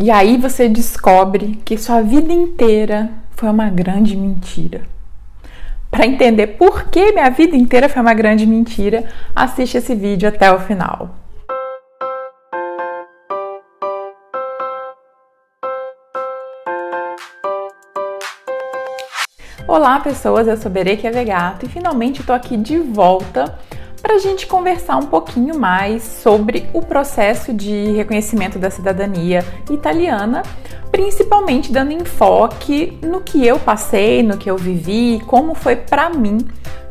E aí você descobre que sua vida inteira foi uma grande mentira. Para entender por que minha vida inteira foi uma grande mentira, assiste esse vídeo até o final. Olá pessoas, eu sou Berê Vegato e finalmente estou aqui de volta para a gente conversar um pouquinho mais sobre o processo de reconhecimento da cidadania italiana, principalmente dando enfoque no que eu passei, no que eu vivi, como foi para mim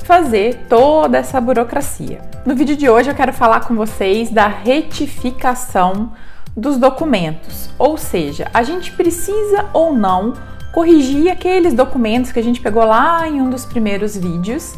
fazer toda essa burocracia. No vídeo de hoje eu quero falar com vocês da retificação dos documentos, ou seja, a gente precisa ou não corrigir aqueles documentos que a gente pegou lá em um dos primeiros vídeos,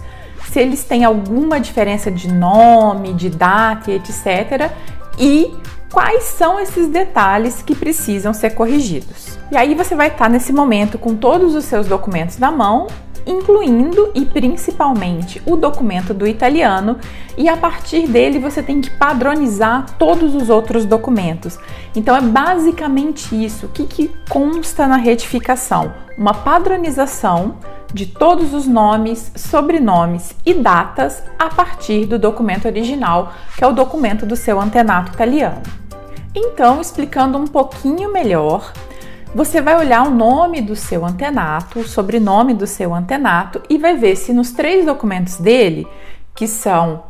se eles têm alguma diferença de nome, de data e etc. E quais são esses detalhes que precisam ser corrigidos. E aí você vai estar nesse momento com todos os seus documentos na mão, incluindo e principalmente o documento do italiano, e a partir dele você tem que padronizar todos os outros documentos. Então é basicamente isso. O que consta na retificação? Uma padronização de todos os nomes, sobrenomes e datas a partir do documento original, que é o documento do seu antenato italiano. Então, explicando um pouquinho melhor, você vai olhar o nome do seu antenato, o sobrenome do seu antenato e vai ver se nos 3 documentos dele, que são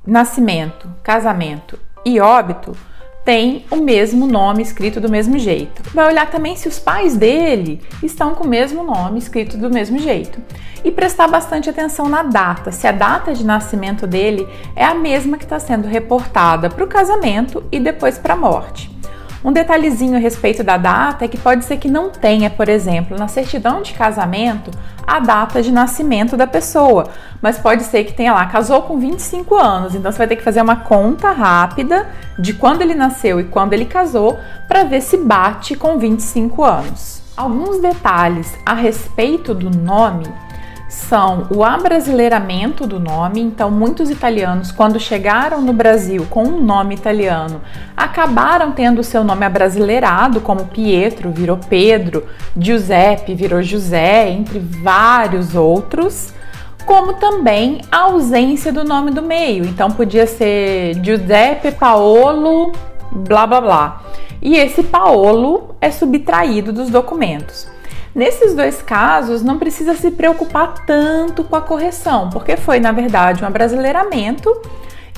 nascimento, casamento e óbito, tem o mesmo nome escrito do mesmo jeito. Vai olhar também se os pais dele estão com o mesmo nome escrito do mesmo jeito. E prestar bastante atenção na data, se a data de nascimento dele é a mesma que está sendo reportada para o casamento e depois para a morte. Um detalhezinho a respeito da data é que pode ser que não tenha, por exemplo, na certidão de casamento, a data de nascimento da pessoa, mas pode ser que tenha lá, casou com 25 anos, então você vai ter que fazer uma conta rápida de quando ele nasceu e quando ele casou para ver se bate com 25 anos. Alguns detalhes a respeito do nome são o abrasileiramento do nome. Então muitos italianos, quando chegaram no Brasil com um nome italiano, acabaram tendo o seu nome abrasileirado, como Pietro virou Pedro, Giuseppe virou José, entre vários outros, como também a ausência do nome do meio. Então podia ser Giuseppe Paolo blá blá blá, e esse Paolo é subtraído dos documentos. Nesses 2 casos, não precisa se preocupar tanto com a correção, porque foi, na verdade, um abrasileiramento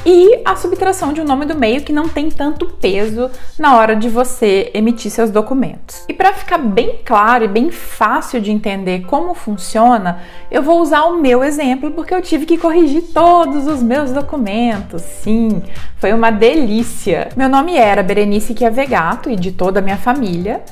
e a subtração de um nome do meio que não tem tanto peso na hora de você emitir seus documentos. E para ficar bem claro e bem fácil de entender como funciona, eu vou usar o meu exemplo, porque eu tive que corrigir todos os meus documentos. Sim, foi uma delícia! Meu nome era Berenice Vegato e de toda a minha família.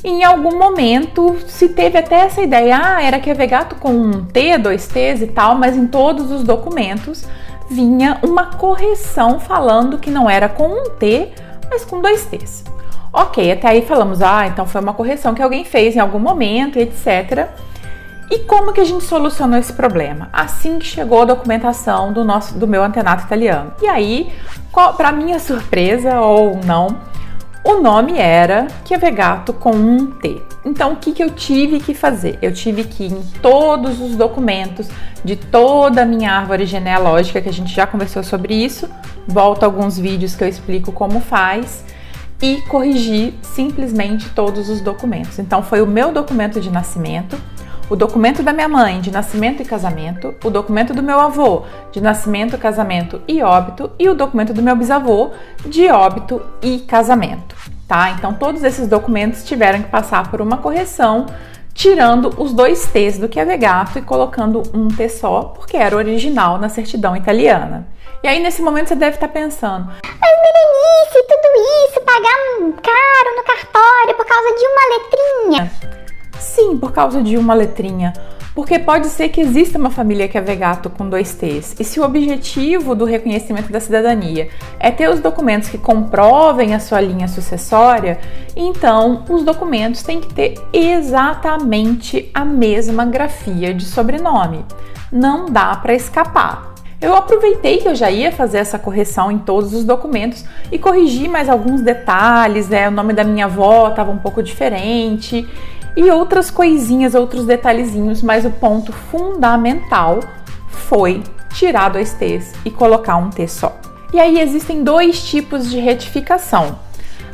Em algum momento se teve até essa ideia, era Vegato com um T, 2 T's e tal, mas em todos os documentos vinha uma correção falando que não era com um T, mas com 2 T's. Ok, até aí falamos, então foi uma correção que alguém fez em algum momento, etc. E como que a gente solucionou esse problema? Assim que chegou a documentação do meu antenato italiano. E aí, para minha surpresa ou não, o nome era Vegato com um T. Então, o que eu tive que fazer? Eu tive que ir em todos os documentos de toda a minha árvore genealógica, que a gente já conversou sobre isso, volta alguns vídeos que eu explico como faz, e corrigir simplesmente todos os documentos. Então, foi o meu documento de nascimento, o documento da minha mãe de nascimento e casamento, o documento do meu avô de nascimento, casamento e óbito e o documento do meu bisavô de óbito e casamento, tá? Então todos esses documentos tiveram que passar por uma correção, tirando os 2 T's do Vegato e colocando um T só, porque era original na certidão italiana. E aí nesse momento você deve estar pensando, mas Berenice, tudo isso, pagar caro no cartório por causa de uma letrinha? Sim, por causa de uma letrinha, porque pode ser que exista uma família Vegato com 2 T's, e se o objetivo do reconhecimento da cidadania é ter os documentos que comprovem a sua linha sucessória, então os documentos têm que ter exatamente a mesma grafia de sobrenome. Não dá para escapar. Eu aproveitei que eu já ia fazer essa correção em todos os documentos e corrigi mais alguns detalhes, o nome da minha avó estava um pouco diferente e outras coisinhas, outros detalhezinhos, mas o ponto fundamental foi tirar 2 T's e colocar um T só. E aí existem 2 tipos de retificação.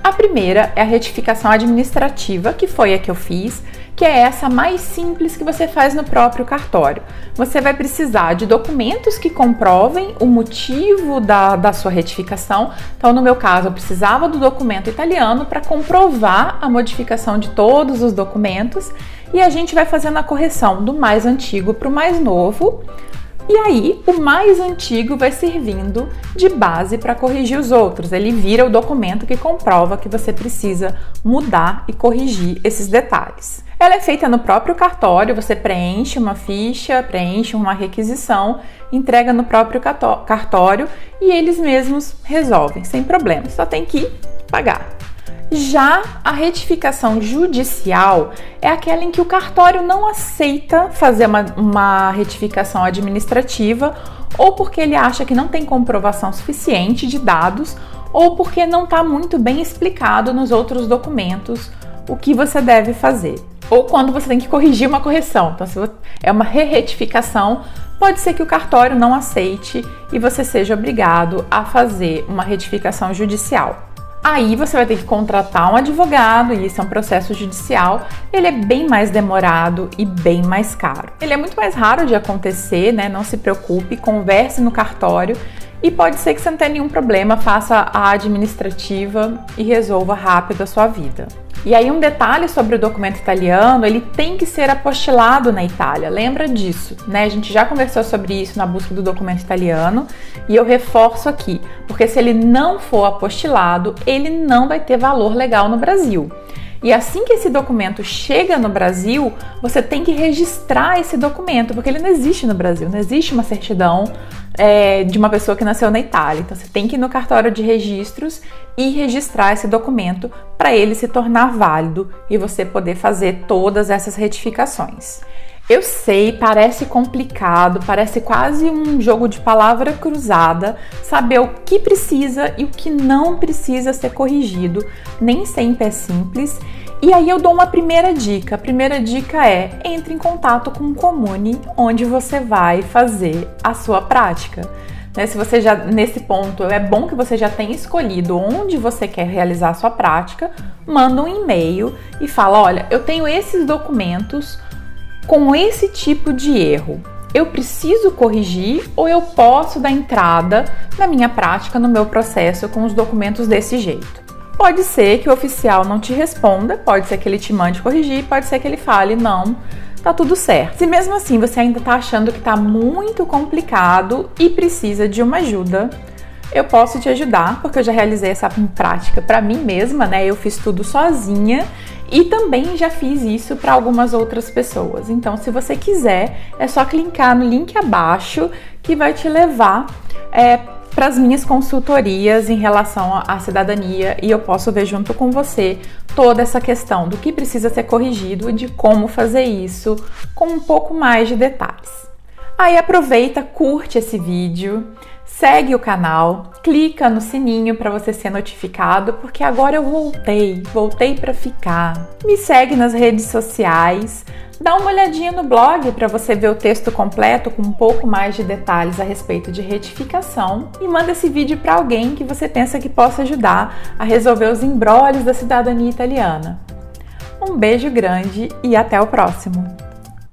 A primeira é a retificação administrativa, que foi a que eu fiz, que é essa mais simples que você faz no próprio cartório. Você vai precisar de documentos que comprovem o motivo da sua retificação. Então, no meu caso, eu precisava do documento italiano para comprovar a modificação de todos os documentos e a gente vai fazendo a correção do mais antigo para o mais novo. E aí, o mais antigo vai servindo de base para corrigir os outros. Ele vira o documento que comprova que você precisa mudar e corrigir esses detalhes. Ela é feita no próprio cartório, você preenche uma ficha, preenche uma requisição, entrega no próprio cartório e eles mesmos resolvem, sem problema, só tem que pagar. Já a retificação judicial é aquela em que o cartório não aceita fazer uma retificação administrativa ou porque ele acha que não tem comprovação suficiente de dados ou porque não está muito bem explicado nos outros documentos o que você deve fazer. Ou quando você tem que corrigir uma correção. Então, se é uma retificação, pode ser que o cartório não aceite e você seja obrigado a fazer uma retificação judicial. Aí você vai ter que contratar um advogado e isso é um processo judicial. Ele é bem mais demorado e bem mais caro. Ele é muito mais raro de acontecer, Não se preocupe, converse no cartório e pode ser que você não tenha nenhum problema, faça a administrativa e resolva rápido a sua vida. E aí um detalhe sobre o documento italiano, ele tem que ser apostilado na Itália, lembra disso, A gente já conversou sobre isso na busca do documento italiano e eu reforço aqui, porque se ele não for apostilado, ele não vai ter valor legal no Brasil. E assim que esse documento chega no Brasil, você tem que registrar esse documento, porque ele não existe no Brasil, não existe uma certidão de uma pessoa que nasceu na Itália. Então você tem que ir no cartório de registros e registrar esse documento para ele se tornar válido e você poder fazer todas essas retificações. Eu sei, parece complicado, parece quase um jogo de palavra cruzada, saber o que precisa e o que não precisa ser corrigido, nem sempre é simples. E aí eu dou uma primeira dica. A primeira dica é: entre em contato com o Comune, onde você vai fazer a sua prática. Se você já, nesse ponto, é bom que você já tenha escolhido onde você quer realizar a sua prática, manda um e-mail e fala: olha, eu tenho esses documentos com esse tipo de erro. Eu preciso corrigir ou eu posso dar entrada na minha prática, no meu processo com os documentos desse jeito? Pode ser que o oficial não te responda, pode ser que ele te mande corrigir, pode ser que ele fale: não, tá tudo certo. Se mesmo assim você ainda tá achando que tá muito complicado e precisa de uma ajuda, eu posso te ajudar, porque eu já realizei essa prática para mim mesma, Eu fiz tudo sozinha e também já fiz isso para algumas outras pessoas. Então, se você quiser, é só clicar no link abaixo que vai te levar para as minhas consultorias em relação à cidadania e eu posso ver junto com você toda essa questão do que precisa ser corrigido e de como fazer isso com um pouco mais de detalhes. Aí aproveita, curte esse vídeo, segue o canal, clica no sininho para você ser notificado, porque agora eu voltei para ficar. Me segue nas redes sociais, dá uma olhadinha no blog para você ver o texto completo com um pouco mais de detalhes a respeito de retificação e manda esse vídeo para alguém que você pensa que possa ajudar a resolver os embrólios da cidadania italiana. Um beijo grande e até o próximo!